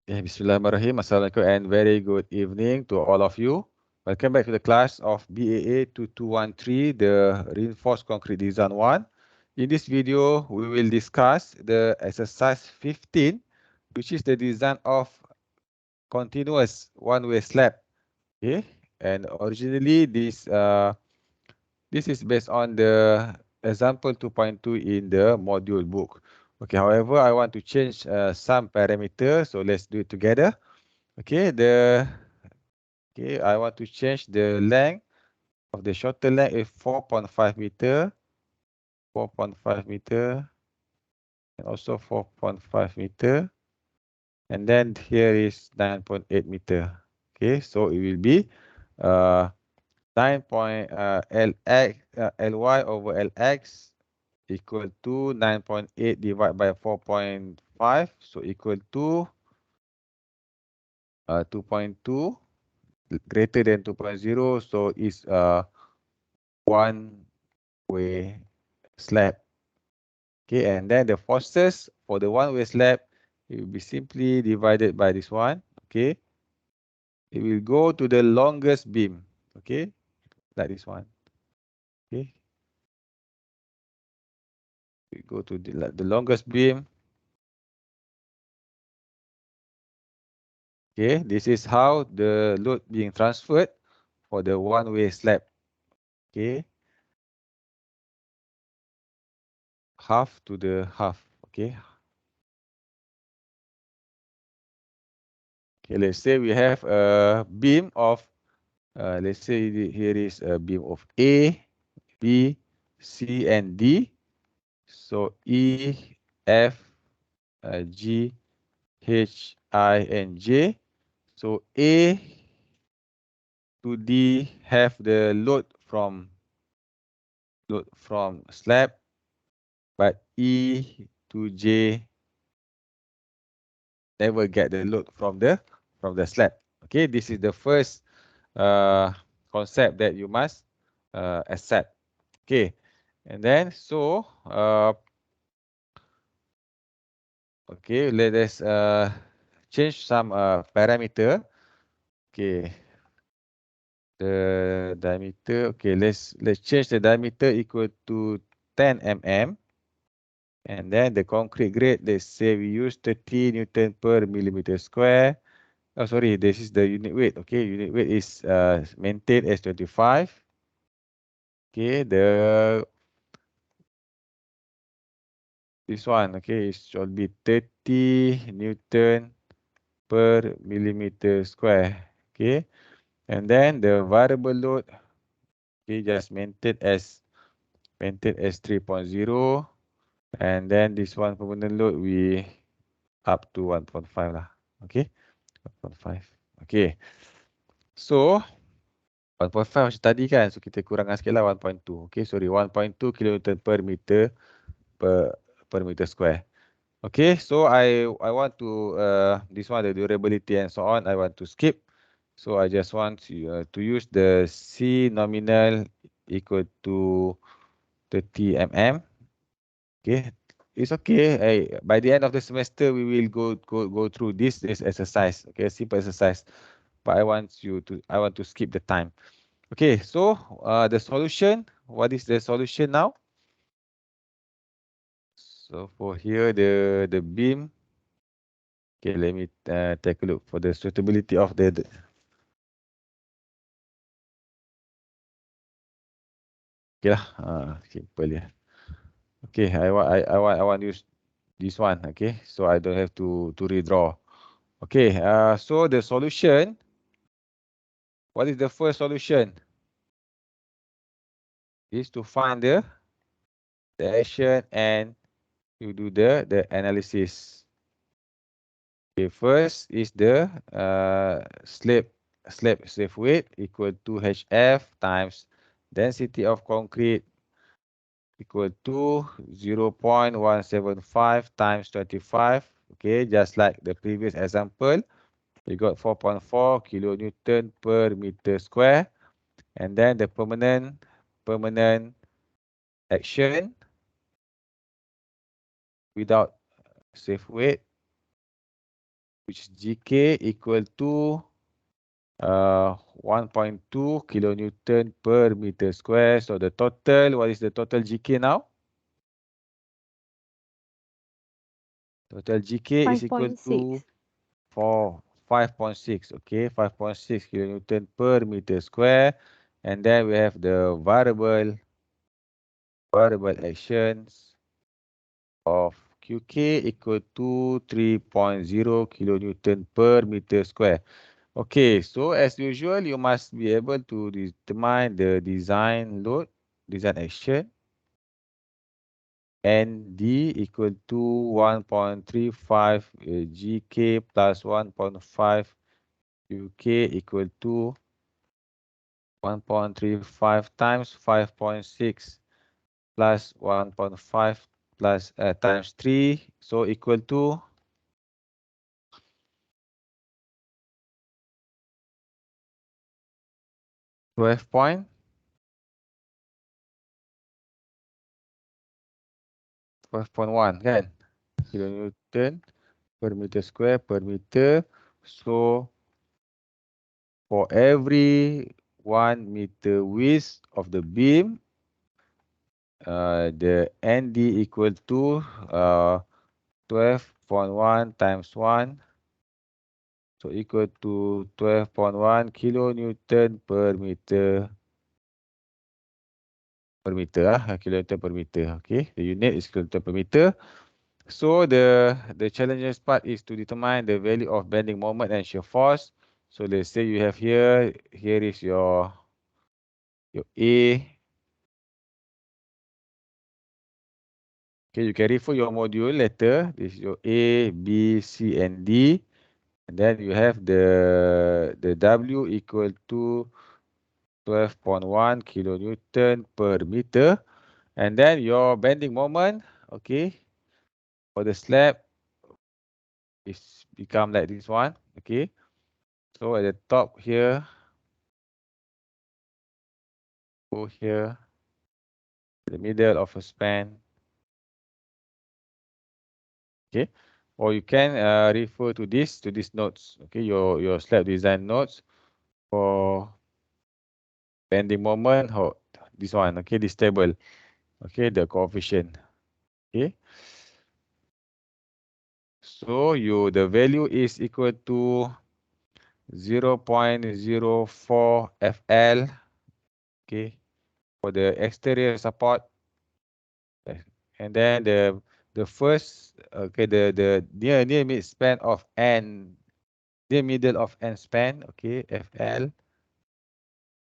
Bismillahirrahmanirrahim. Assalamualaikum and very good evening to all of you. Welcome back to the class of BAA2213, the Reinforced Concrete Design 1. In this video, we will discuss the exercise 15, which is the design of continuous one-way slab. Okay, and originally this is based on the example 2.2 in the module book. Okay, however, I want to change some parameters, so let's do it together. Okay, I want to change the length of the shorter length is 4.5 meter, 4.5 meter, and also 4.5 meter, and then here is 9.8 meter. Okay, so it will be 9. Ly over Lx equal to 9.8 divided by 4.5, so equal to 2.2 greater than 2.0, so it's one-way slab. Okay, and then the forces for the one-way slab, it will be simply divided by this one. Okay, it will go to the longest beam. Okay, like this one. Okay, we go to the longest beam. Okay, this is how the load being transferred for the one-way slab. Okay, half to the half. Okay. Okay, let's say we have a beam of, let's say here is a beam of A, B, C, and D. So E, F, G, H, I, and J. So A to D have the load from slab, but E to J never get the load from the slab. Okay, this is the first concept that you must accept. Okay, and then so okay, let us change some parameter. Okay, the diameter. Okay, let's change the diameter equal to 10 mm, and then the concrete grade. Let's say we use 30 Newton per millimeter square. Oh, sorry, this is the unit weight. Okay, unit weight is maintained as 25. Okay, this one, okay, it should be 30 Newton per millimeter square. Okay, and then the variable load, okay, just maintain as 3.0, and then this one permanent load we up to 1.5 lah. Okay, 1.5. Okay, so 1.5 macam tadi kan, so kita kurangkan sikit lah 1.2. Okay, sorry, 1.2 kilonewton per meter per meter square. Okay, so I want to this one, the durability and so on, I want to skip. So I just want to use the C nominal equal to 30 mm. Okay, it's okay. By the end of the semester, we will go through this exercise. Okay, simple exercise. But I want to skip the time. Okay, so the solution. What is the solution now? So for here, the beam. Okay, let me take a look for the suitability of the okay lah, simple ya. Okay, I want to use this one. Okay, so I don't have to redraw. Okay, so the solution. What is the first solution? Is to find the action and you do the analysis. Okay, first is the slab weight equal to HF times density of concrete equal to 0.175 times 25. Okay, just like the previous example, we got 4.4 kilonewton per meter square, and then the permanent action without safe weight which is GK equal to 1.2 kilonewton per meter square. So the total, what is the total GK now? Total GK is equal to 5.6. Okay, 5.6 kilonewton per meter square. And then we have the variable actions of QK equal to 3.0 kilonewton per meter square. Okay, so as usual, you must be able to determine the design load, design action, ND equal to 1.35 GK plus 1.5 UK equal to 1.35 times 5.6 plus 1.5 plus times 3, so equal to 12.1 kan, kilonewton per meter square per meter. So for every 1 meter width of the beam, the ND equal to 12.1 times 1, so equal to 12.1 kilonewton per meter kilonewton per meter. Okay, the unit is kilonewton per meter. So the challenging part is to determine the value of bending moment and shear force. So let's say you have here is your A. Okay, you can refer your module later. This is your A, B, C, and D. And then you have the W equal to 12.1 kilonewton per meter. And then your bending moment, okay, for the slab is become like this one, okay. So at the top here, go here, the middle of a span, okay. Or you can refer to these notes, okay, your slab design notes for bending moment. This one, okay, this table, okay, the coefficient, okay. So the value is equal to 0.04 FL, okay, for the exterior support. And then the first, okay, the near mid span of N, the middle of N span, okay, FL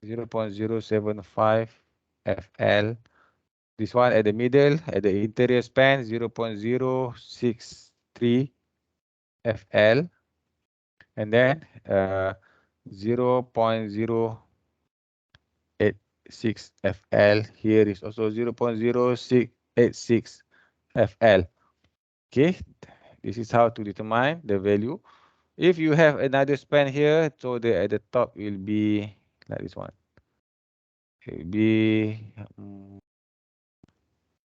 0.075 FL. This one at the middle, at the interior span 0.063 FL, and then 0.086 FL. Here is also 0.0686 FL. Okay, this is how to determine the value. If you have another span here, so at the top will be like this one. It will be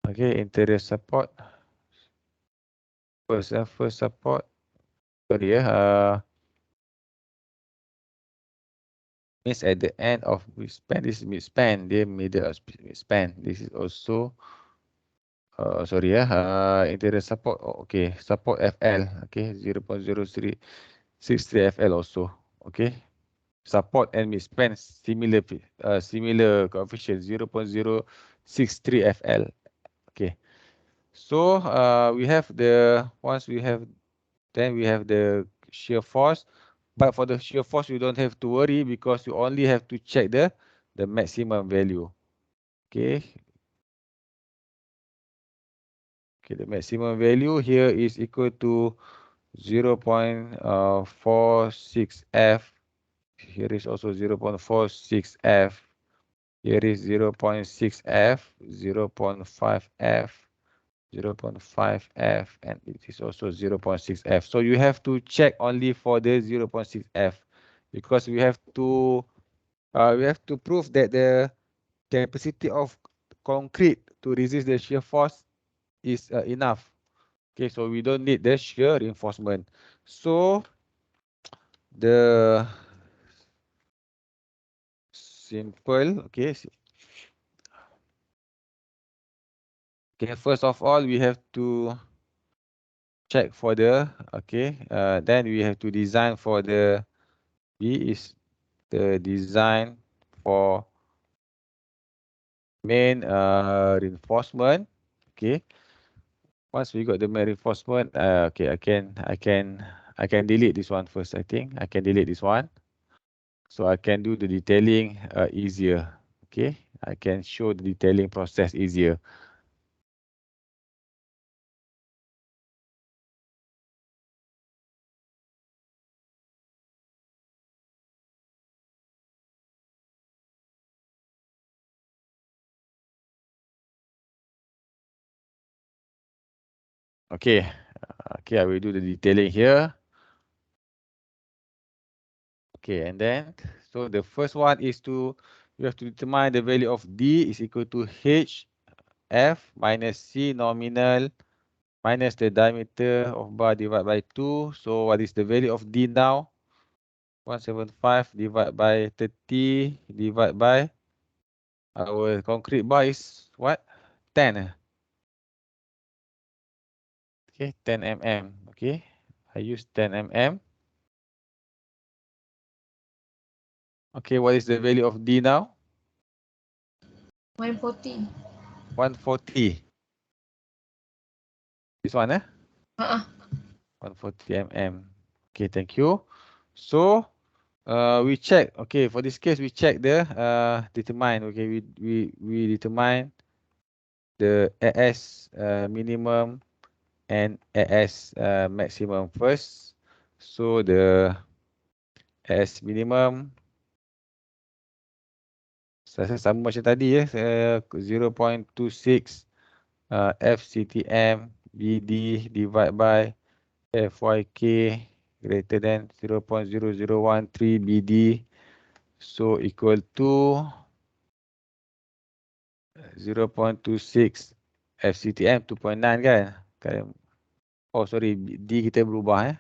okay, interior support. First support. Sorry, means at the end of mid span. This is mid span. The middle of mid span. This is also sorry, interior support. Oh, okay, support FL. Okay, 0.0363 FL also. Okay. Support and mid span similar coefficient 0.063 FL. Okay, so we have then we have the shear force, but for the shear force you don't have to worry because you only have to check the maximum value. Okay, the maximum value here is equal to 0.46 F. Here is also 0.46 F. Here is 0.6 F, 0.5 F, 0.5 F, and it is also 0.6 F. So you have to check only for the 0.6 F because we have to prove that the capacity of concrete to resist the shear force is enough. Okay, so we don't need the shear reinforcement. So the simple, okay. Okay, first of all, we have to check for the, okay, then we have to design for the, B is the design for main reinforcement. Okay, once we got the main reinforcement, okay, I can delete this one first. I think I can delete this one, so I can do the detailing easier. Okay, I can show the detailing process easier. Okay, okay, I will do the detailing here. Okay, and then, so the first one is to, you have to determine the value of D is equal to H F minus C nominal minus the diameter of bar divided by 2. So what is the value of D now? 175 divided by 30 divided by our concrete bar is what? 10. Okay, 10 mm. Okay, I use 10 mm. Okay, what is the value of D now? 140. 140. This one, 140 mm. Okay, thank you. So we check. Okay, for this case, we check the determine. Okay, we determine the AS minimum and AS maximum first. So the AS minimum saya sama macam tadi ya, 0.26 FCTM BD divided by FYK greater than 0.0013 BD, so equal to 0.26 FCTM 2.9 kan? Oh sorry, D kita berubah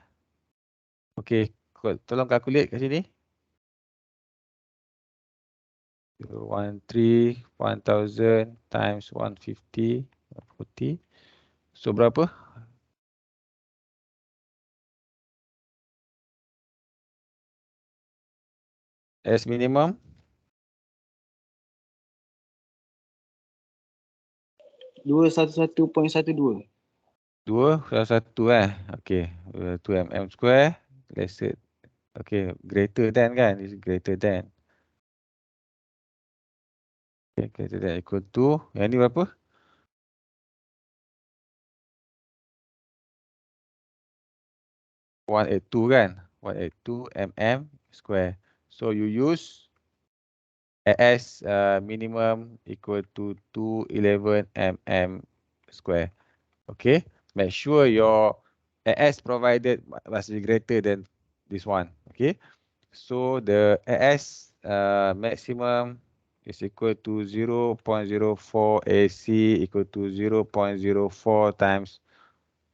Okay, tolong calculate kat sini. 013 1000 times 150 140. So berapa? S minimum 211.12. 2 Okay, 2 mm square. Let's say, okay, greater than kan? Is greater than. Okay, greater than equal to. Yang ni berapa? 182 kan? 182 mm square. So you use AS minimum equal to 211 mm square. Okay, make sure your AS provided must be greater than this one. Okay, so the AS maximum is equal to 0.04 AC equal to 0.04 times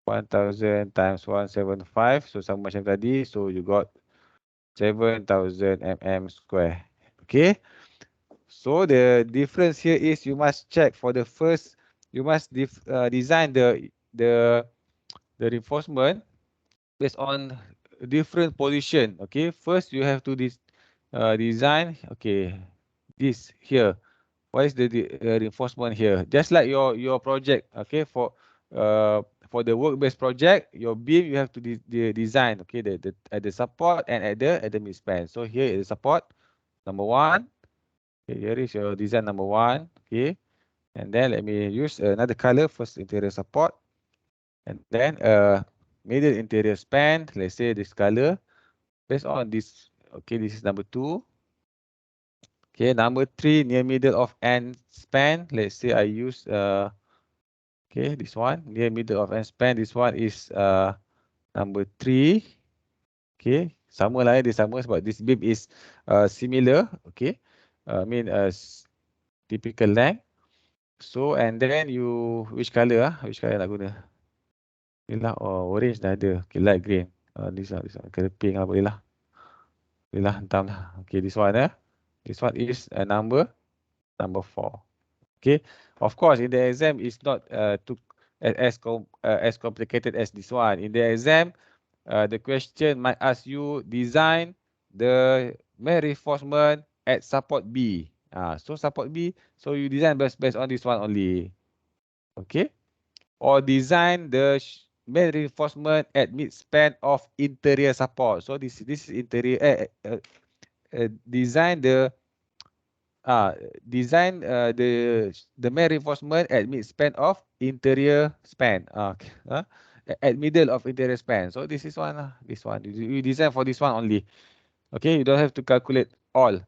1000 times 175. So sama macam tadi. So you got 7000 mm square. Okay. So the difference here is you must check for the first, you must design the reinforcement based on different position. Okay, first you have to design. Okay, this here. What is the reinforcement here? Just like your project. Okay, for the work-based project, your beam you have to design. Okay, the support and at the midspan. So here is support number 1. Okay, here is your design number 1. Okay, and then let me use another color first interior support, and then middle interior span. Let's say this color based on this. Okay, this is number 2. Okay, number 3 near middle of end span. Let's say I use okay, this one near middle of end span. This one is number 3. Okay, sama lah dia sama sebab this beam is similar. Okay, I mean typical length. So and then you which color Which color nak guna? Ni lah, oh orange dah ada. Okay, light green. This one. Okay, pink lah, boleh lah. Boleh lah, hentam lah. Okay, this one This one is number 4. Okay, of course in the exam it's not as complicated as this one. In the exam, the question might ask you design the main reinforcement at support B. So support B, so you design based on this one only. Okay, or design the main reinforcement at midspan of interior support. So this is interior. Design the the main reinforcement at midspan of interior span. At middle of interior span. So this is one. This one. You design for this one only. Okay, you don't have to calculate all.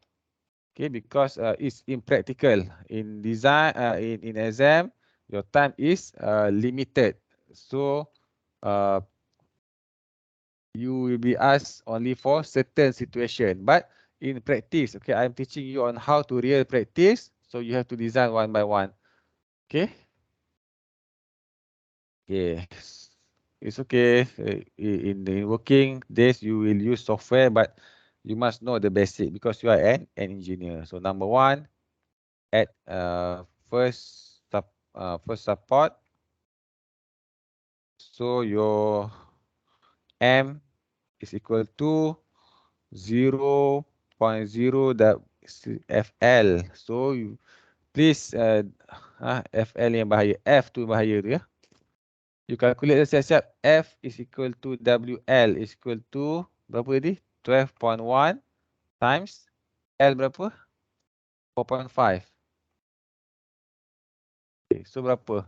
Okay, because it's impractical. In design, in exam, your time is limited. So you will be asked only for certain situation. But in practice, okay, I'm teaching you on how to real practice. So you have to design one by one. Okay. Yes. It's okay. In the working days, you will use software, but you must know the basic because you are an engineer. So number 1, at first support. So your M is equal to 0.0 FL. So you please FL yang bahaya, F tu bahaya tu ya. You calculate siap-siap. F is equal to WL is equal to berapa tadi? 12.1 times L berapa? 4.5. Okay, so berapa?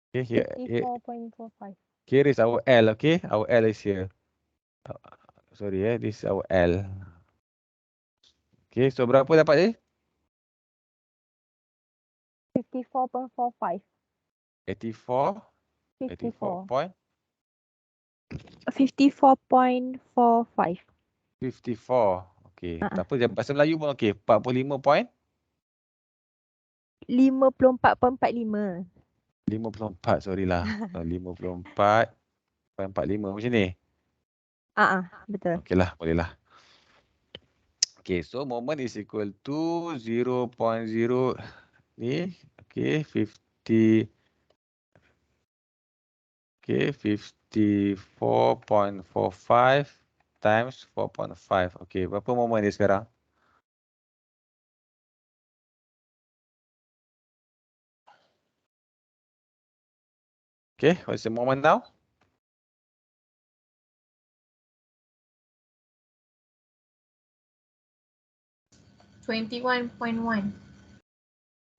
Okay, here 54.45. here is our L, okay? Our L is here. Sorry, this is our L. Okay, so berapa dapat ni? 54.45. 84. 54. 84. 54.45. 54. Okay, tak apa, bahasa Melayu pun okey. 45 point. 54.45. 54, sorry lah. 54.45 macam ni. Betul. Okey lah, boleh lah. Okay, so moment is equal to 0.0 ni. Okay, 50. Okay, 54.45 times 4.5. Okay, berapa moment dia sekarang? Okay, what's the moment now? $21.1.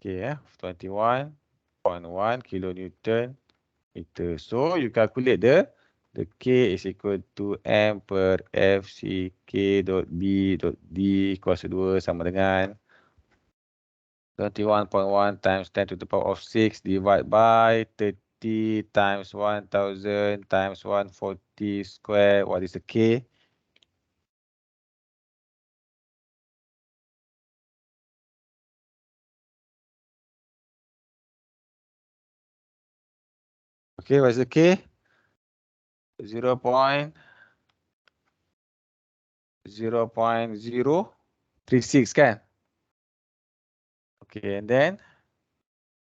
Okay, 21.1 kilonewton meter. So you calculate the K is equal to M per F C K dot B dot D kuasa 2 sama dengan 21.1 times 10 to the power of 6 divided by 30 times 1000 times 140 square. What is the K? Okay, what is the K? 0.036 kan? Okay, and then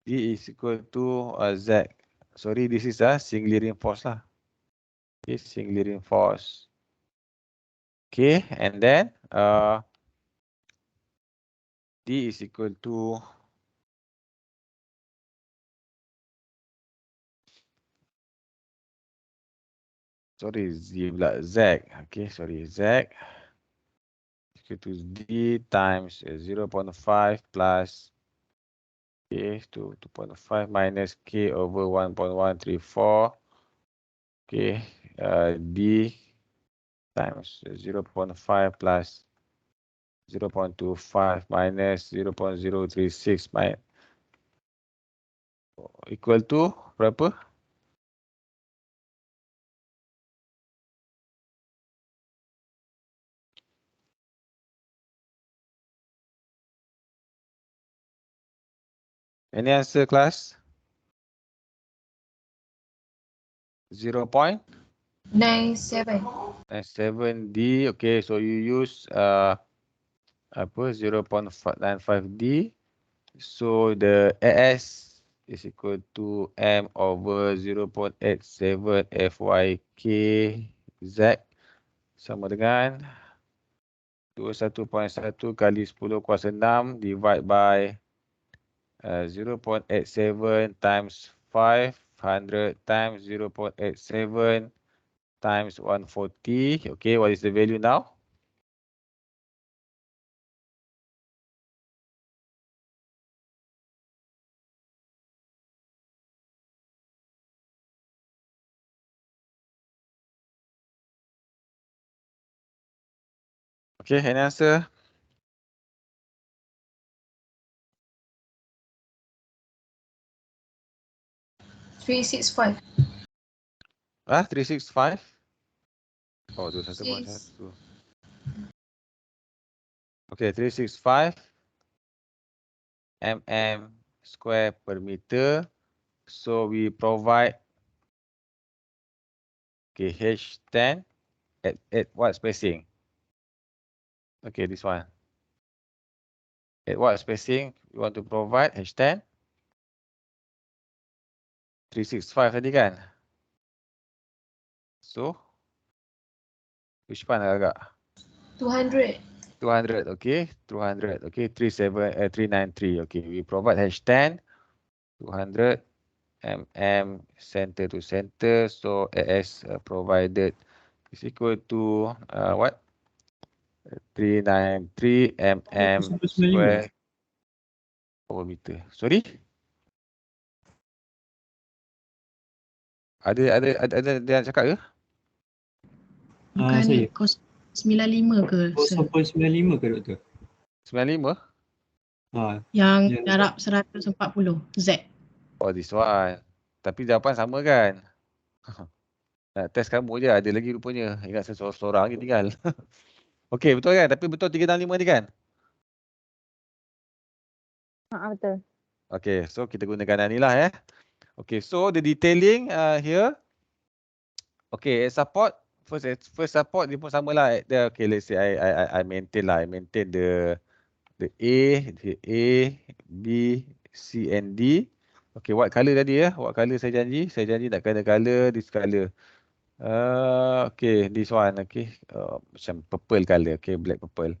D is equal to Z. Sorry, this is a singly reinforced lah. Okay, singly reinforced. Okay, and then D is equal to sorry, Z pula Z. Okay, sorry, Z equal to D times 0.5 plus K to 2.5 minus K over 1.134. Okay, D times 0.5 plus 0.25 minus 0.036 equal to berapa? Any answer, class? 0.97D. Okay, so you use 0.95D. So the AS is equal to M over 0.87 FYK Z sama dengan 21.1 kali 10 kuasa 6 divide by 0.87 times 500 times 0.87 times 140. Okay, what is the value now? Okay, any answer? Ah, 365? Oh, 21.1. Okay, 365 mm square per meter. So we provide H10 at what spacing? Okay, this one. At what spacing you want to provide H10? 365 tadi kan? So, which one agak? 200, okay. 200, okay. 393, okay. We provide H10, 200 mm center to center. So, AS provided is equal to what? 393 mm square per meter. Sorry? Ada yang cakap ke? Bukan Saya. kos 95 ke? Sir? 0.95 ke doktor? 95? Yang Yang darab 140 Z. Oh, this one. Tapi jawapan sama kan? Nak test kamu je, ada lagi rupanya. Ingat saya seorang je tinggal. Okey, betul kan? Tapi betul 365 ni kan? Betul. Okey, so kita gunakan yang ni lah ya. Okey, so the detailing here. Okey, support. First support dia pun sama lah. Okay, let's say I maintain lah. I maintain the A, B, C and D. Okay, what color tadi ya? What color saya janji? Saya janji nak kena color, this color. Okay, this one. Okay, macam purple color. Okay, black purple.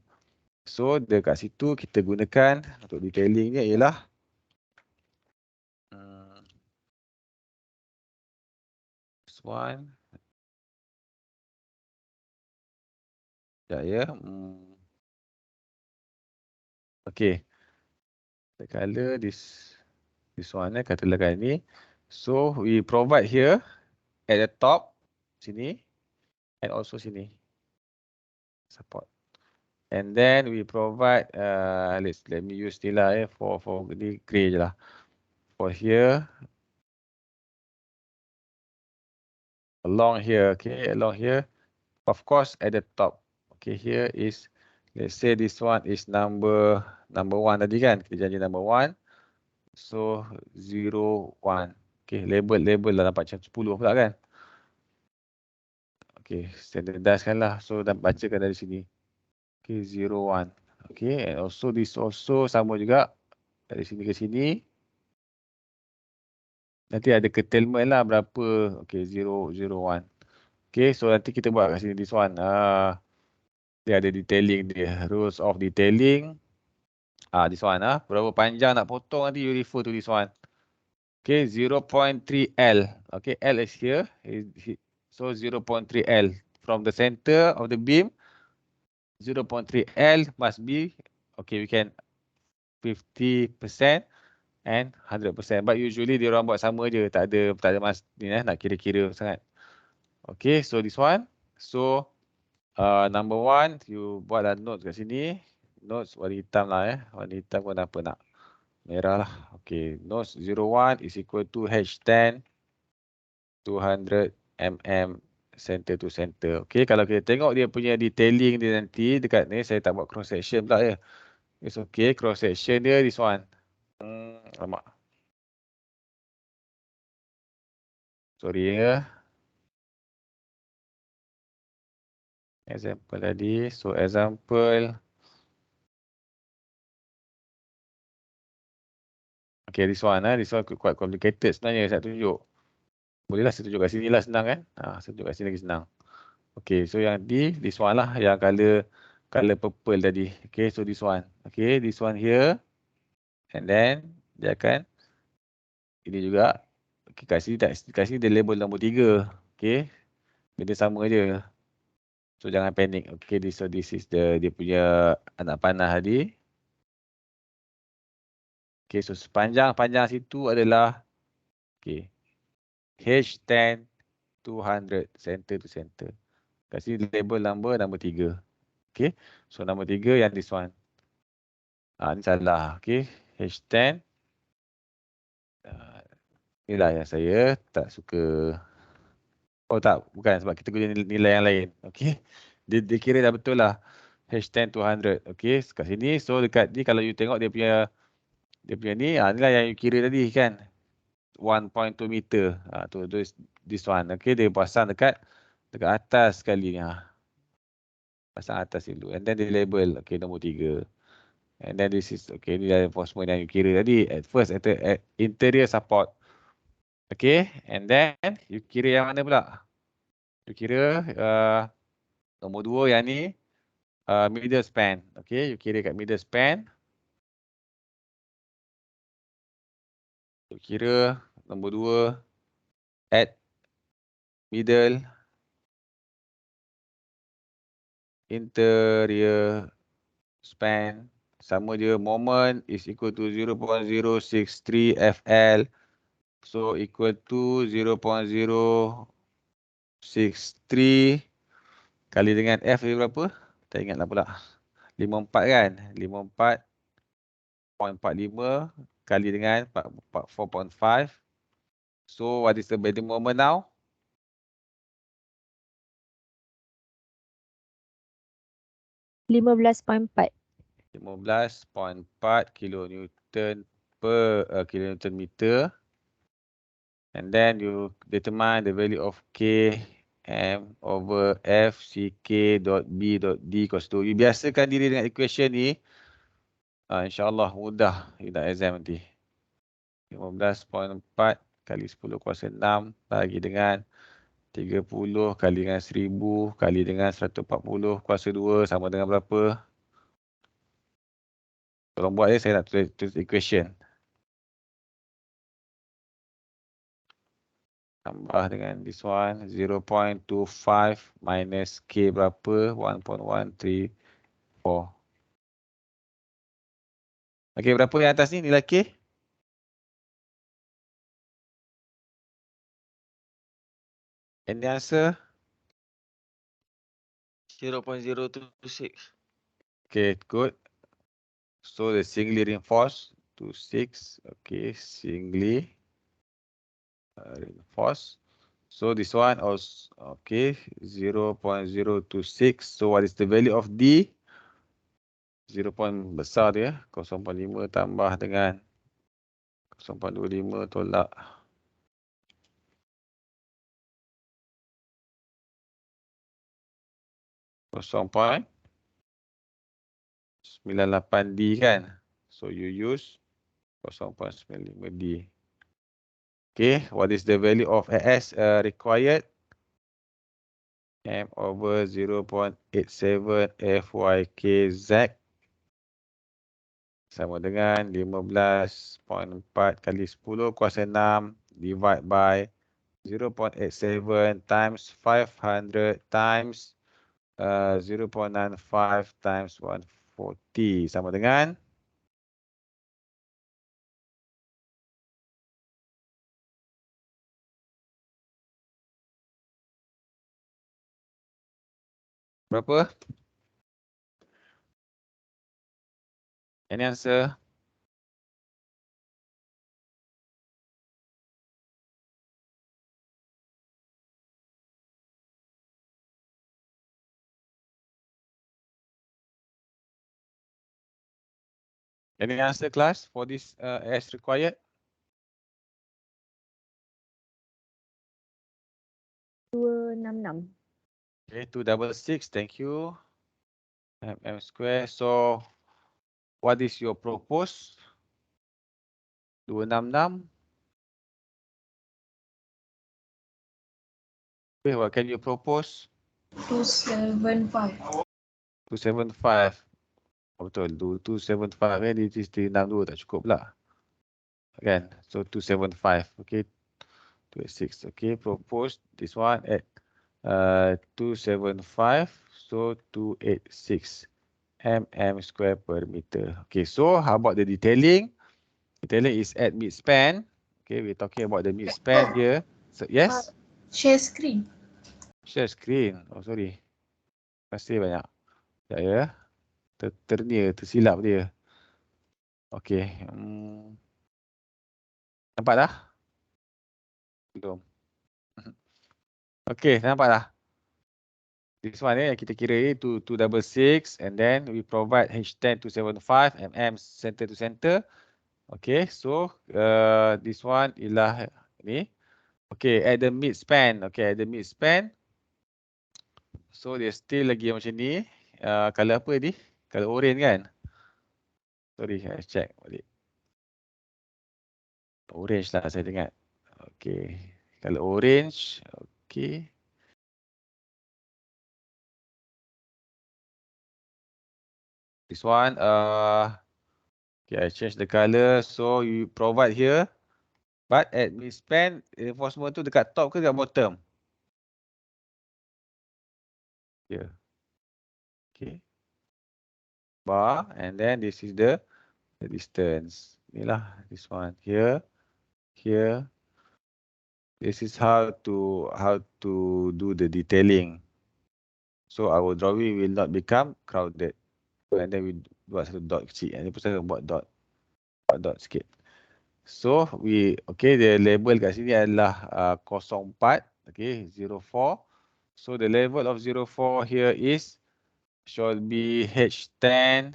So, dekat situ kita gunakan untuk detailingnya ialah this one. Ya. Okay. The color this one katakanlah ini. So we provide here at the top sini and also sini support. And then we provide let me use ni lah for ni grey je lah. For here along here, okay, along here. Of course at the top. Okay, here is, let's say this one is number 1 tadi kan. Kita janji number 1. So 0, 1. Okay, label lah nampak macam 10 pula kan. Okay, standardize lah. So dah bacakan dari sini. Okay, 0, 1. Okay, and also this also sama juga. Dari sini ke sini. Nanti ada curtailment lah berapa. Okay, 0, 0, 1. Okay, so nanti kita buat kat sini this one. Dia ada detailing dia. Rules of detailing. This one. Berapa panjang nak potong nanti you refer to this one. Okay, 0.3 L. Okay, L is here. So 0.3 L. From the center of the beam, 0.3 L must be, okay, we can 50% and 100%. But usually dia orang buat sama je. Tak ada mas ni nak kira-kira sangat. Okay, so this one. So number 1, you buatlah notes kat sini. Notes warna hitam lah Warna hitam pun apa nak? Merah lah. Okay, notes 01 is equal to H10 200 mm center to center. Okay, kalau kita tengok dia punya detailing dia nanti dekat ni, saya tak buat cross section pula ya. It's okay, cross section dia this one. Alamak. Sorry ya. Example tadi. So example. Okay, this one quite complicated sebenarnya saya tunjuk. Bolehlah saya tunjuk kat sini lah, senang kan? Saya tunjuk kat sini lagi senang. Okay, so yang this one lah yang color purple tadi. Okay, so this one. Okay, this one here. And then dia akan ini juga. Okay, kat sini dia label nombor 3. Okay, dia sama je. So jangan panik. Okay, this is dia punya anak panah tadi. Okay, so sepanjang situ adalah okay, H10 200 center to center. Kat sini label nombor 3. Okay, so nombor 3 yang this one. Ni salah. Okay, H10. Inilah yang saya tak suka. Oh tak, bukan sebab kita guna nilai yang lain. Okay, dia kira dah betul lah. H10 200. Okay, kat sini. So dekat ni kalau you tengok dia punya ni, inilah yang you kira tadi kan. 1.2 meter. Tu this one. Okay, dia pasang dekat atas sekali ni. Pasang atas dulu. And then dia label. Okay, nombor 3. And then this is, okay, ni dah reinforcement yang you kira tadi. At first, at interior support. Okay, and then you kira yang mana pula? You kira nombor 2 yang ni middle span. Okay, you kira kat middle span. You kira nombor 2 at middle interior span. Sama je, moment is equal to 0.063 FL. So equal to 0.063 kali dengan F dia berapa? Tak ingatlah pula. 54 kan? 54.45 kali dengan 4.5. So what is the bending moment now? $15.4. 15.4 kilonewton per kilonewton meter. And then you determine the value of K M over F CK dot B dot D equals to. You biasakan diri dengan equation ni. InsyaAllah mudah you nak exam nanti. 15.4 kali 10 kuasa 6 bagi dengan 30 kali dengan 1000 kali dengan 140 kuasa 2 sama dengan berapa? Tolong buat saya nak tulis equation. Tambah dengan this one 0.25 minus K berapa? 1.134. Okey, berapa yang atas ni nilai K? And the answer? 0.026. Okay, good. So the singly reinforced to 6. Okay, singly reinforced. So this one also okay 0.026. So what is the value of D? 0. Besar dia 0.5 tambah dengan 0.25 tolak 0.98D kan. So you use 0.95D. Okay, what is the value of AS required? M over 0.87 FYKZ sama dengan 15.4 kali 10 kuasa 6 divide by 0.87 times 500 times 0.95 times 140 sama dengan berapa? Any answer? Any answer class for this as required? 266. Okay, 266, thank you. M square. So, what is your propose? 266. Okay, what can you propose? 275. 275. Oh, betul, 275 kan, this is 362 tak cukup pula. Kan, so 275, okay. 286, okay, propose this one at 275, so 286 mm square per meter. Okay, so how about the detailing? Detailing is at mid span. Okay, we're talking about the mid span here. So, yes? Share screen. Share screen. Oh, sorry. Terima kasih banyak. Sekejap ya. Tersilap dia. Okay. Nampak dah? Belum. Okay, nampak dah? This one yang kita kira ni 266 and then we provide H10 275 mm center to center. Okay, so this one ialah ni. Okay, at the mid span. Okay, at the mid span. So dia still lagi macam ni. Color apa ni? Color orange kan? Sorry, saya check balik. Orange lah saya ingat. Okay, color orange. Okay. This one, okay, I change the color. So you provide here, but at mid span, reinforcement tu dekat top ke dekat bottom? Here. Okay. Bar, and then this is the distance. Inilah this one here, here. This is how to do the detailing. So our drawing will not become crowded. And then we buat satu dot kecil. Ini pun saya buat dot sikit. So okay, the label kat sini adalah 04, okay, 04. So the level of 04 here is shall be H10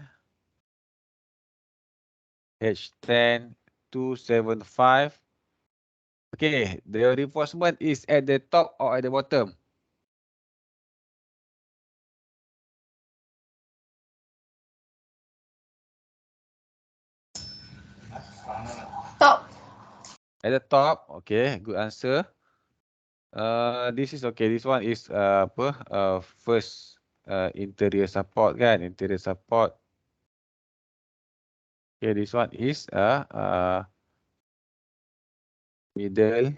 275. Okay, the reinforcement is at the top or at the bottom? Top. At the top. Okay, good answer. This is okay. This one is first interior support kan? Interior support. Okay, this one is middle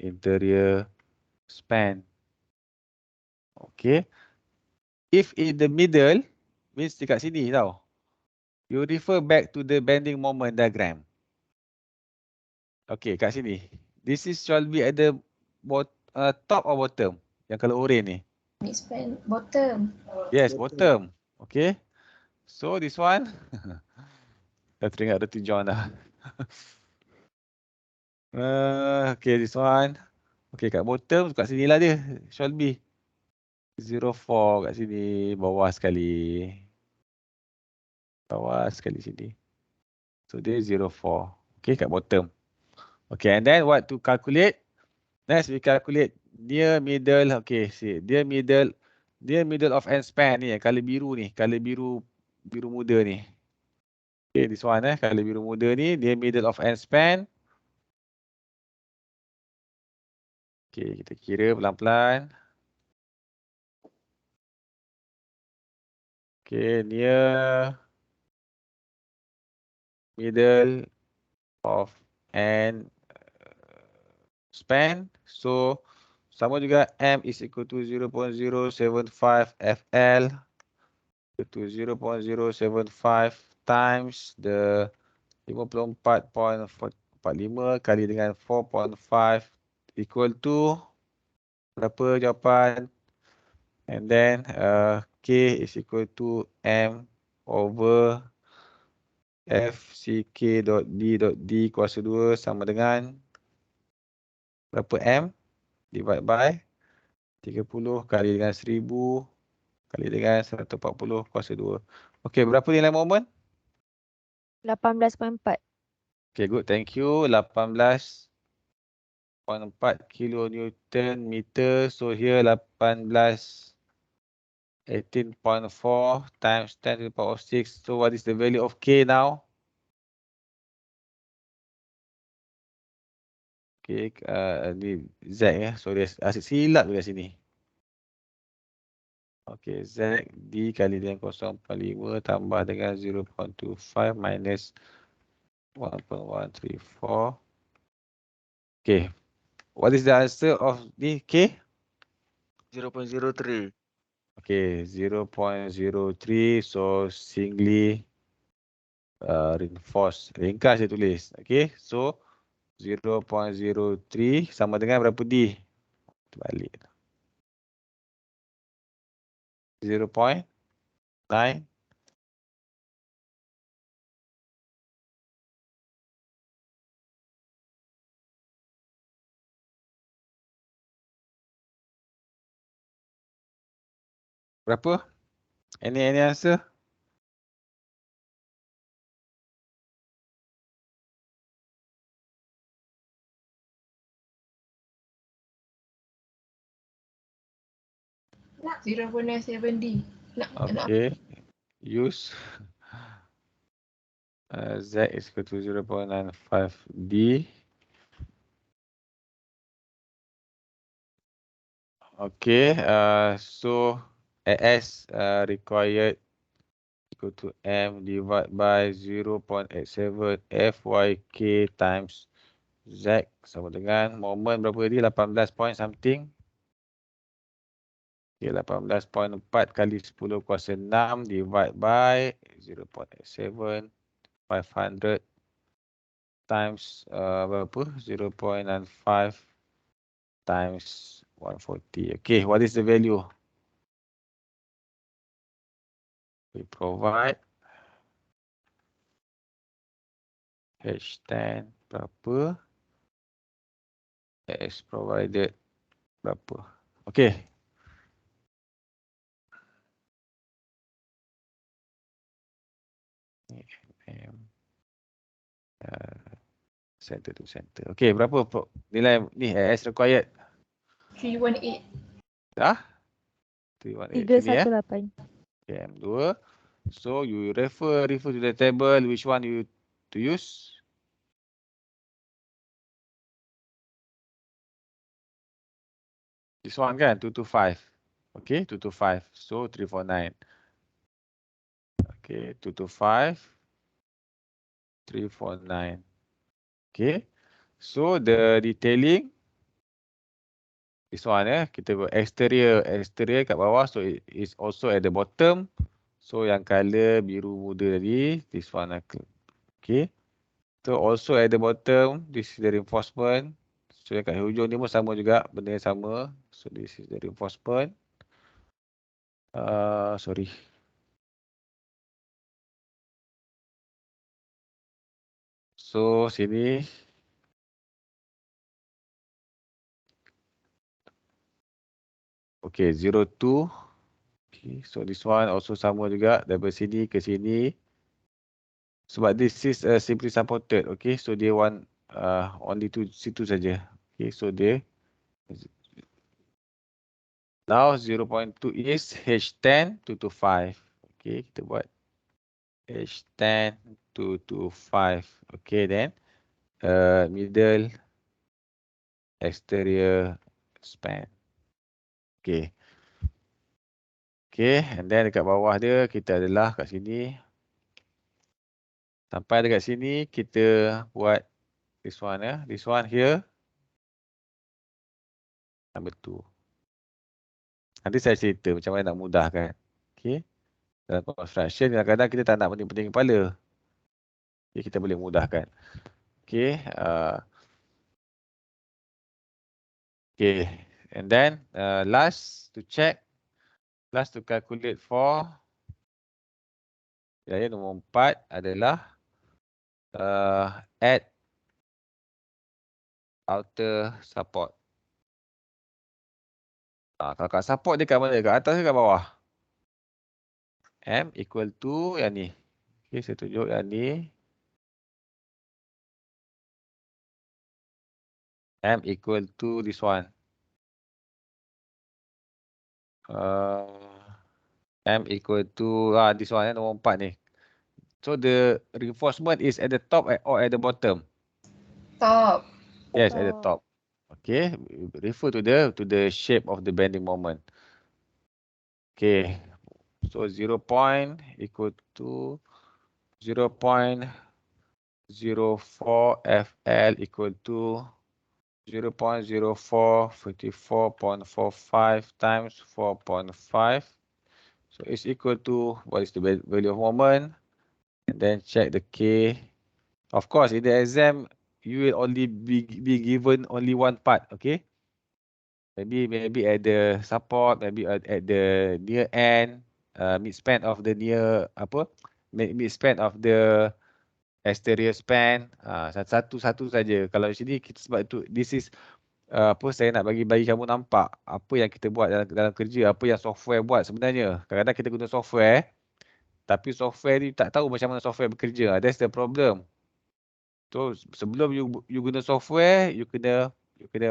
interior span. Okay. If in the middle means dekat sini tau. You refer back to the bending moment diagram. Okay, kat sini. This is shall be at the top or bottom? Yang kalau orange ni. Mid span bottom. Yes, bottom. Okay. So this one. Dah teringat Roti John dah. Okay, this one. Okay, kat bottom, kat sini lah dia. Shall be 04 kat sini. Bawah sekali. Bawah sekali sini. So dia 04. Okay, kat bottom. Okay, and then what to calculate? Next, we calculate near middle. Okay, see. Near middle of end span ni. Color biru ni. Color biru muda ni. Okay, this one color biru muda ni. Near middle of end span. Okay, kita kira pelan-pelan. Okay, near middle of end span. So, sama juga M is equal to 0.075 FL to 0.075 times the 54.45 kali dengan 4.5 equal to berapa jawapan? And then K is equal to M over FCK dot D kuasa 2 sama dengan berapa M? Divide by 30 kali dengan 1000 kali dengan 140 kuasa 2. Okey, berapa nilai moment? 18.4. Okay, good. Thank you. 18.4. 0.4 kilonewton meter. So here 18.4 times 10 to the power of 6. So what is the value of K now? Okay, ni Z ya. So dia asyik silap dekat sini. Okay, Z dikali dengan 0.45 tambah dengan 0.25 minus 1.134. Okay, what is the answer of ni K? 0.03. Okay, 0.03. So singly reinforced. Ringkas dia tulis. Okay, so 0.03 sama dengan berapa D? Balik. 0.9. Berapa? Any answer? Nak 0.7D. Nak Okay. Use Z is equal to 0.95D. Okay. So AS required equal to M divided by 0.87 FYK times Z sama dengan moment berapa tadi? 18 point something. Okay, 18.4 kali 10 kuasa 6 divide by 0.87 500 times berapa? 0.95 times 140. Okay, what is the value? We provide H10 berapa? X provided berapa? Okay. Center to center. Okay, berapa nilai ni AS required? 318. Dah? 318 sini ya. 318. Okay, M2. So you refer to the table, which one you to use? This one kan, 225. Okay, 225. So 349. Okay, 225. 349. Okay. So the detailing, this one kita buat exterior kat bawah, so it is also at the bottom. So yang color biru muda tadi, this one. Okay. So also at the bottom, this is the reinforcement. So yang kat hujung ni pun sama juga, benda yang sama. So this is the reinforcement. Sorry. So sini. Okay, 02. Okay, so this one also sama juga daripada sini ke sini. Sebab this is simply supported. Okay, so dia want only to situ saja. Okay, so dia now 0.2 is H10 225. Okay, kita buat H10 225. Okay, then middle exterior span. Okay. Okay, and then dekat bawah dia kita adalah kat sini. Sampai dekat sini kita buat this one ya. This one here. Number 2. Nanti saya cerita macam mana nak mudahkan. Okay. Dalam construction kadang-kadang kita tak nak pening-pening kepala. Okay, kita boleh mudahkan. Okay. Okay. And then last to check. Last to calculate for. Yang nombor 4 adalah add outer support. Kalau kat support dia kat mana? Kat atas ke kat bawah? M equal to yang ni. Okay, saya tunjuk yang ni. M equal to this one. M equal to this one, nombor 4 ni. So the reinforcement is at the top or at the bottom? Top. Yes, at the top. Okay, refer to the shape of the bending moment. Okay, so 0 point equal to 0.04 FL equal to 0.0454.45 times 4.5. So it's equal to what is the value of moment, and then check the K. Of course, in the exam, you will only be given only one part, okay? Maybe at the support, maybe at the near end, mid-span of the mid-span of the exterior span. Satu-satu saja. Kalau sini kita sebab itu this is saya nak bagi kamu nampak apa yang kita buat dalam kerja, apa yang software buat sebenarnya. Kadang-kadang kita guna software, tapi software ni tak tahu macam mana software bekerja. That's the problem. So sebelum you guna software, you kena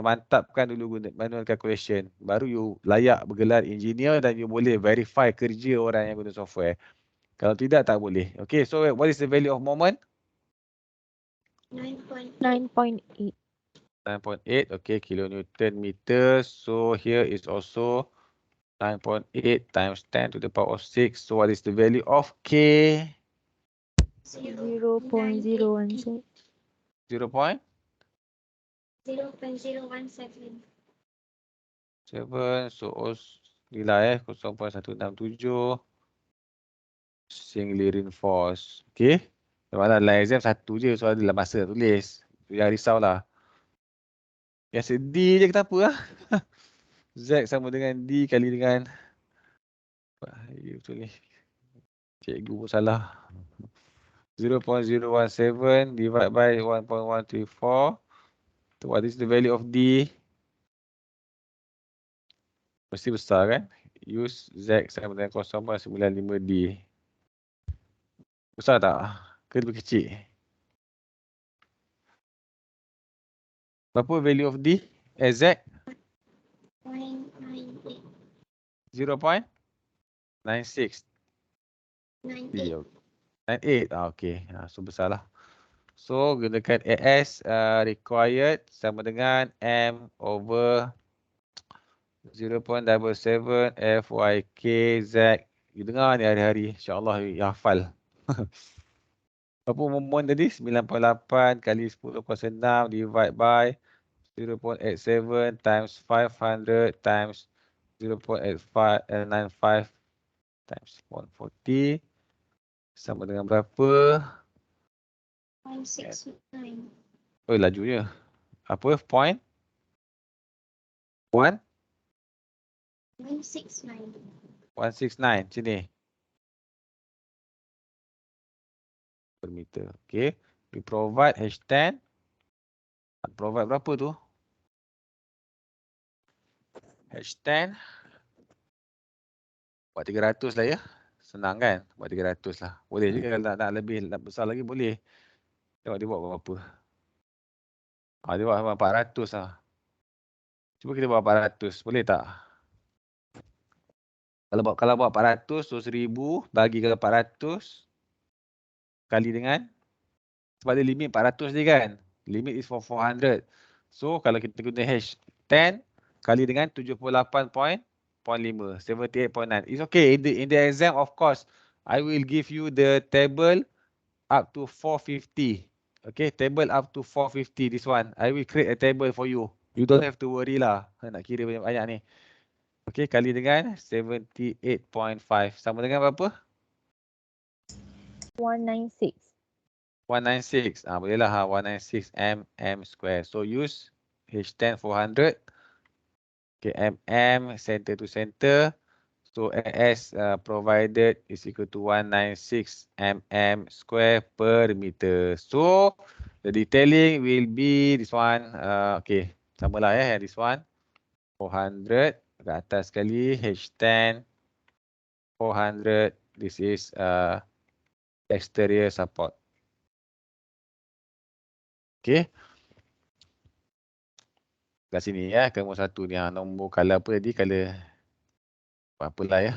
mantapkan dulu guna manual calculation. Baru you layak bergelar engineer dan you boleh verify kerja orang yang guna software. Kalau tidak, tak boleh. Okay, so what is the value of moment? 9.8. 9.8, okay, kilonewton meter. So here is also 9.8 times 10 to the power of 6. So what is the value of K? 0.016. 0 point? 0.017. 7, so nilai 0.167 singly reinforced. Okay. Memanglah dalam exam satu je soal dalam masa tulis. Jangan risaulah. Yang sedih je kenapa lah. Z sama dengan D kali dengan betul ni. Cikgu pun salah. 0.017 divided by 1.134. So what is the value of D? Mesti besar kan? Use Z sama dengan 0.95D. Besar tak? Ke lebih kecil? Berapa value of D? Z? 0.98. 0.96. 98. 98. Okay. So besar lah. So gunakan AS required sama dengan M over 0.77 FYKZ. You dengar ni hari-hari. InsyaAllah you hafal. Berapa moment tadi? 9.8 kali 10 kuasa 6 divide by 0.87 times 500 times 0.8595 times 140 sama dengan berapa? 0.69. Oh, lajunya. Apa? Point? 1? 169. 169. Sini. Per meter. Okay. We provide H10. Provide berapa tu? H10. Buat 300 lah ya. Senang kan? Buat 300 lah. Boleh juga kalau nak lebih besar lagi boleh. Tengok dia buat berapa. Dia buat 400 lah. Cuba kita buat 400. Boleh tak? Kalau buat 400, so 1000 bagi ke 400 kali dengan, sebab dia limit 400 je kan. Limit is for 400. So kalau kita guna H10 kali dengan 78.5, 78.9. It's okay. In the exam, of course, I will give you the table up to 450. Okay, table up to 450. This one, I will create a table for you. You don't have to worry lah. Nak kira banyak-banyak ni. Okay, kali dengan 78.5. Sama dengan berapa? 196. 196. Boleh lah. 196 mm square. So use H10 400. Okay, mm center to center. So AS provided is equal to 196 mm square per meter. So the detailing will be this one. Okay, sama lah ya. This one 400 ke atas sekali. H10 400. This is exterior support. Okay. kat sini ya, nombor 1 ni. Nombor color apa tadi? Color apalah ya.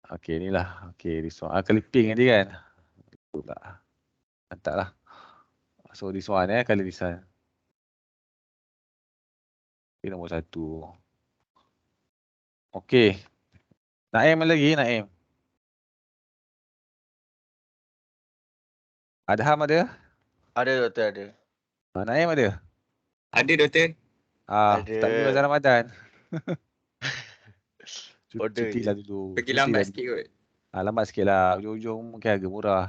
Okey, inilah. Okey, this one. Color pink tadi kan? Pula. Mantap lah. So this one color this one. Okay, nombor 1. Okey. Naim lagi, Naim. Adham ada? Ada doktor ada. Naim ada? Ada doktor. Ada. Tak pergi bazar Ramadan. Order Cuti je. lah dulu. Pergi Cuti lambat lah sikit kot. lambat sikit lah. Ujung-ujung mungkin harga murah.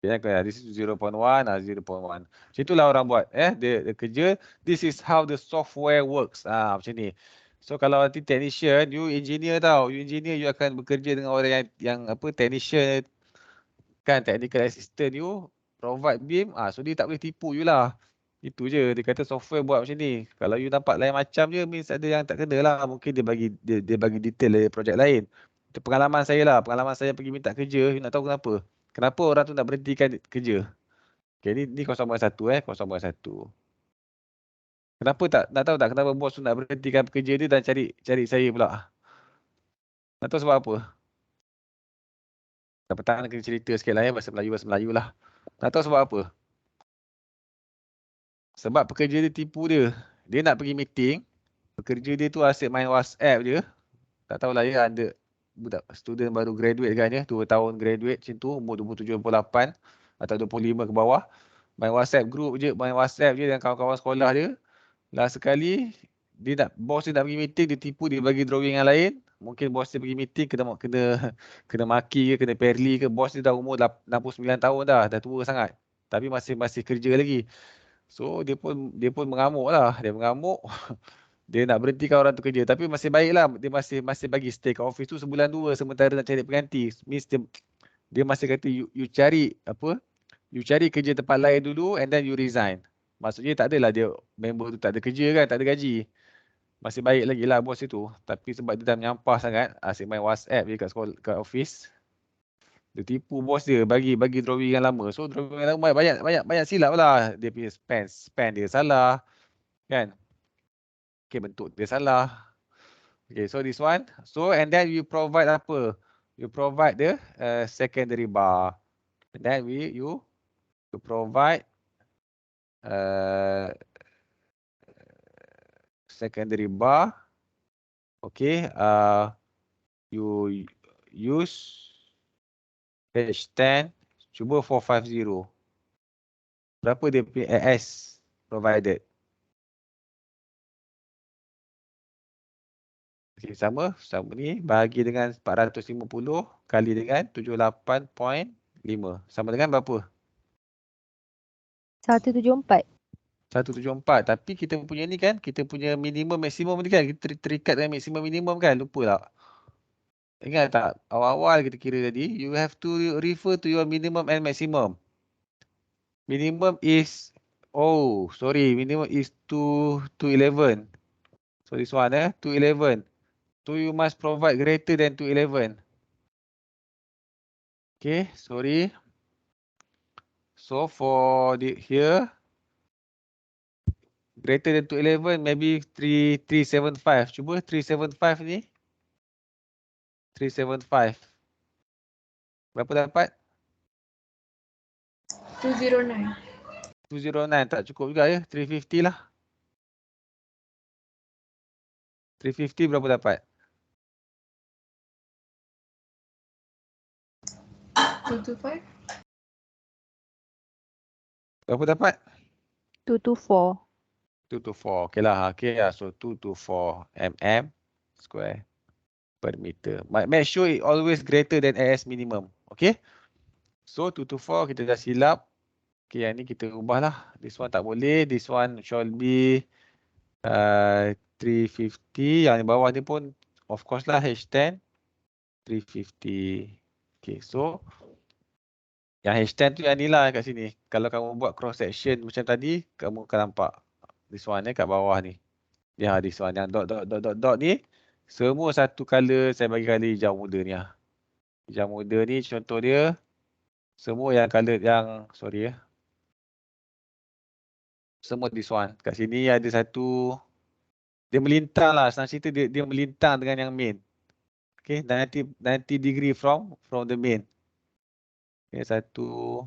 Okay, this is 0.1, 0.1. Macam itulah orang buat. Dia kerja. This is how the software works. Macam ni. So kalau nanti technician, you engineer tau. You engineer, you akan bekerja dengan orang yang apa, technician. Kan, technical assistant you provide beam. So dia tak boleh tipu you lah. Itu je. Dia kata software buat macam ni. Kalau you nampak lain macam je, means ada yang tak kena lah. Mungkin dia bagi detail dari projek lain. Itu pengalaman saya lah. Pengalaman saya pergi minta kerja. You nak tahu kenapa? Kenapa orang tu nak berhentikan kerja? Okay, ni 0.1 0.1. Kenapa tak, nak tahu tak kenapa bos tu nak berhentikan kerja dia dan cari saya pula? Nak tahu sebab apa? Tak petang kena cerita sikit lah bahasa Melayu lah. Nak tahu sebab apa? Sebab pekerja dia tipu dia. Dia nak pergi meeting. Pekerja dia tu asyik main WhatsApp je. Tak tahulah ya, ada budak student baru graduate kan ya. 2 tahun graduate macam tu. Umur 27-28 atau 25 ke bawah. Main WhatsApp group je. Main WhatsApp je dengan kawan-kawan sekolah dia. Last sekali, bos dia nak pergi meeting. Dia tipu, dia bagi drawing yang lain. Mungkin bos dia pergi meeting kena maki ke, kena perli ke. Bos dia dah umur 69 tahun dah. Dah tua sangat. Tapi masih kerja lagi. So dia pun mengamuk lah. Dia mengamuk. Dia nak berhentikan orang tu kerja. Tapi masih baik lah. Dia masih bagi stay kat office tu sebulan 2 sementara nak cari pengganti. Means dia masih kata you cari apa? You cari kerja tempat lain dulu and then you resign. Maksudnya tak adalah dia member tu tak ada kerja kan, tak ada gaji. Masih baik lagi lah bos itu. Tapi sebab dia dah menyampah sangat, asyik main WhatsApp je kat sekolah, kat office. Dia tipu bos dia, bagi drawing yang lama. So drawing yang lama banyak silap lah. Dia punya span dia salah. Kan? Okay, bentuk dia salah. Okay, so this one. So and then you provide apa? You provide the secondary bar. And then you provide secondary bar. Okay, you use H10, cuba 450. Berapa dia punya AS provided? Okay, sama ni bahagi dengan 450 kali dengan 78.5. Sama dengan berapa? 174. 174. Tapi kita punya ni kan, kita punya minimum maksimum ni kan, kita terikat dengan maksimum minimum kan, lupa tak? Ingat tak? Awal-awal kita kira tadi, you have to refer to your minimum and maximum. Minimum is, minimum is 211. So this one 211. So you must provide greater than 211. Okay, sorry. So for here, greater than 211, maybe 375. Cuba 375 ni. 375. Berapa dapat? 209. 209 tak cukup juga ya. 350 lah. 350 berapa dapat? 225. Berapa dapat? 224. 224. Okay lah. Okay lah. So 224 mm square per meter. Make sure it always greater than AS minimum. Okay. So 224 kita dah silap. Okay, yang ni kita ubah lah. This one tak boleh. This one shall be 350. Yang di bawah ni pun of course lah H10. 350. Okay, so yang H10 tu yang ni lah kat sini. Kalau kamu buat cross section macam tadi, kamu akan nampak this one kat bawah ni. Ya, this one yang dot ni semua satu color. Saya bagi color hijau muda ni lah. Hijau muda ni contoh dia semua yang color yang Semua this one. Kat sini ada satu, dia melintang lah. Senang cerita dia melintang dengan yang main. Okay, 90 degree from the main. Okay, satu.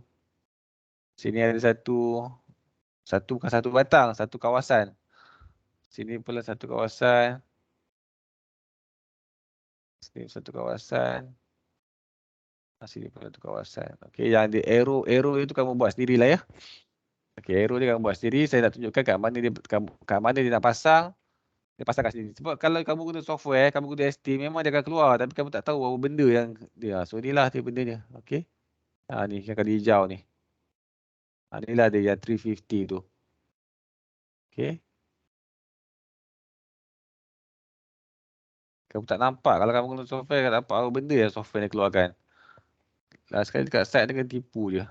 Sini ada satu bukan satu batang, satu kawasan. Sini pula satu kawasan. Sini satu kawasan. Sini pula satu kawasan. Okay, yang di arrow itu kamu buat sendirilah ya. Okay, arrow dia kamu buat sendiri. Saya nak tunjukkan kat mana dia nak pasang. Dia pasang kat sini. Sebab kalau kamu guna software, kamu guna ST, memang dia akan keluar. Tapi kamu tak tahu apa benda yang dia. So inilah dia bendanya. Okay. Ni yang kali hijau ni. Inilah dia yang 350 tu. Okay. Kamu tak nampak. Kalau kamu guna software, kamu tak nampak apa benda yang software ni keluarkan. Last sekali dekat site dengan tipu je.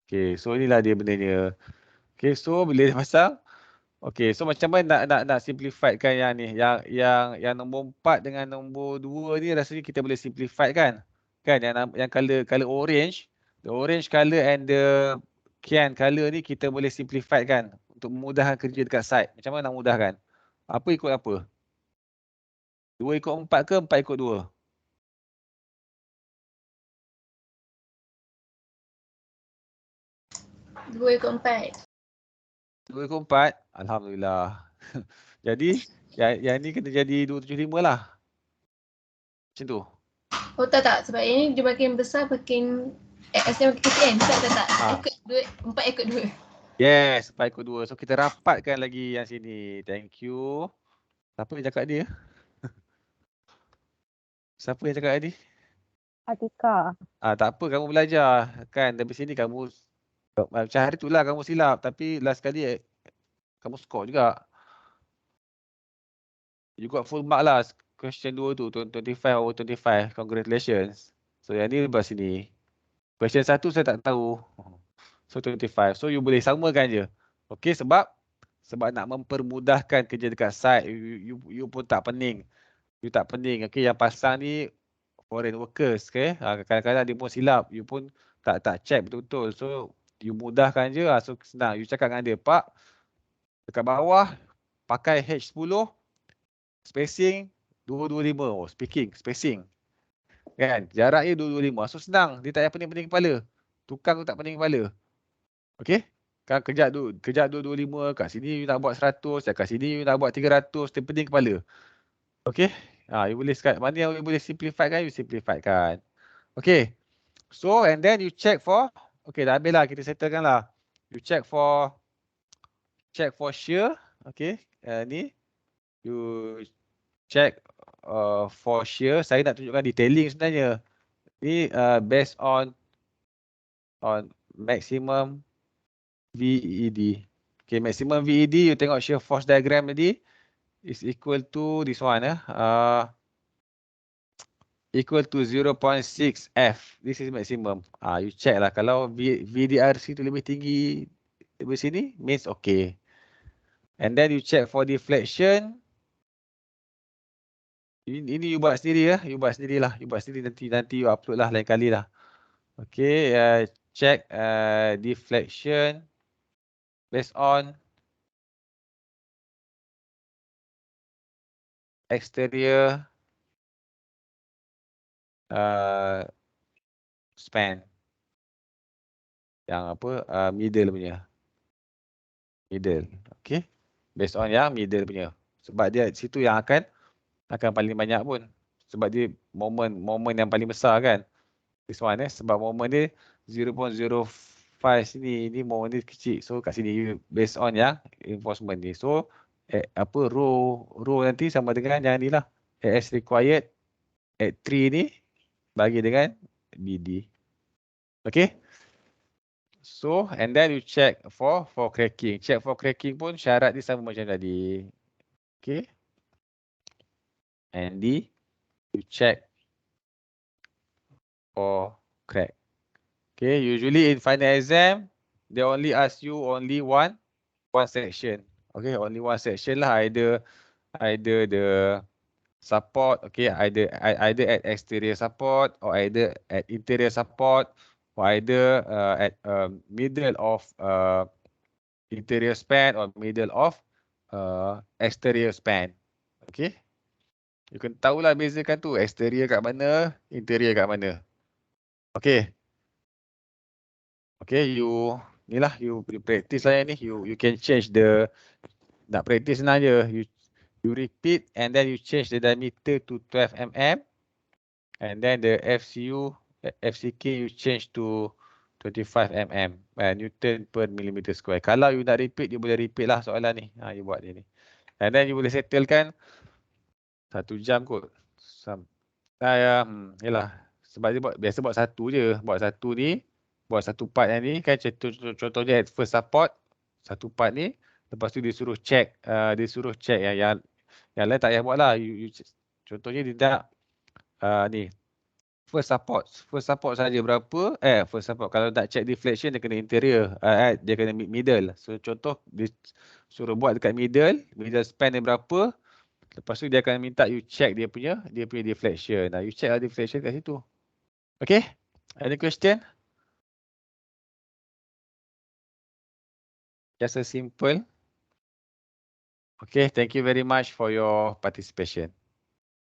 Okay, so inilah dia bendanya. Okay, so bila dia pasang, okay, so macam mana nak simplify kan yang ni, yang nombor 4 dengan nombor 2 ni rasanya kita boleh simplify kan? Kan yang color orange, the orange color and the cyan color ni kita boleh simplify kan untuk memudahkan kerja dekat site. Macam mana nak mudahkan? Apa ikut apa? 2 ikut 4 ke 4 ikut 2? 2 ikut 4. 2 ikut 4. Alhamdulillah. Jadi yang ni kena jadi 275 lah. Macam tu. Oh tak. Sebab ini dia makin besar makin XM makin kecil kan? Tak. Ikut 2, 4 ikut 2. Yes, 4 ikut 2. So kita rapatkan lagi yang sini. Thank you. Siapa yang cakap dia? Siapa yang cakap tadi? Atika. Tak apa, kamu belajar. Kan, dari sini kamu macam hari tu lah kamu silap. Tapi last kali kamu score juga. You got full mark lah. Question 2 tu, 25 over 25. Congratulations. So yang ni lepas sini. Question 1 saya tak tahu. So 25. So you boleh samakan je. Okay, sebab nak mempermudahkan kerja dekat site. You pun tak pening. You tak pening. Okay, yang pasang ni foreign workers. Okay, kadang-kadang dia pun silap. You pun tak check betul-betul. So you mudahkan je. So senang. You cakap dengan dia, Pak, dekat bawah pakai H10 spacing 225. Oh, spacing. Kan? Jaraknya 225. So senang. Dia tak payah pening-pening kepala. Tukang tu tak pening kepala. Okey? Kan kejap 225, kat sini you nak buat 100, kat sini you nak buat 300, dia pening kepala. Okey? You boleh mana yang you boleh simplify kan, you simplify kan. Okey. So and then you check for, okey, dah habis lah, kita settlekan lah. You check for shear. Okey. Ni you check for shear. Saya nak tunjukkan detailing sebenarnya. Ni based on maximum VED. Okay, maximum VED, you tengok shear force diagram tadi is equal to this one. Equal to 0.6 F. This is maximum. You check lah. Kalau VDRC tu lebih tinggi dari sini, means okay. And then you check for deflection. Ini you buat sendiri ya. You buat sendirilah. You buat sendiri nanti you upload lah lain kali lah. Okay, check deflection based on exterior span. Yang apa? Middle punya. Middle. Okay. Based on yang middle punya. Sebab dia situ yang akan paling banyak pun. Sebab dia moment yang paling besar kan. This one sebab moment dia 0.05 sini. Ini moment dia kecil. So kat sini you based on yang reinforcement ni. So row nanti sama dengan yang ni lah. AS required at 3 ni bagi dengan BD. Okay. So and then you check for cracking. Check for cracking pun syarat dia sama macam tadi. Okay. And you check for crack. Okay. Usually in final exam, they only ask you only one section. Okay. Only one section lah. Either the support. Okay. Either at exterior support or either at interior support or either at middle of interior span or middle of exterior span. Okay. You can tahulah bezakan tu exterior kat mana, interior kat mana. Okay. Okay, ni lah you practice lah yang ni. You can change the, nak practice senang je. You repeat and then you change the diameter to 12 mm. And then the FCK you change to 25 mm. Newton per millimeter square. Kalau you nak repeat, you boleh repeat lah soalan ni. You buat dia ni. And then you boleh settlekan 1 jam kot. Yelah. Sebab dia biasa buat satu je. Buat satu ni. Buat satu part yang ni. Kan contohnya at first support. Satu part ni. Lepas tu dia suruh check. Yang lain tak payah buat lah. Contohnya dia tak ni. First support saja berapa? First support. Kalau tak check deflection, dia kena interior. Dia kena middle. So contoh dia suruh buat dekat middle span dia berapa? Lepas tu dia akan minta you check dia punya deflection. You check lah deflection kat situ. Okay? Any question? Just a simple. Okay, thank you very much for your participation.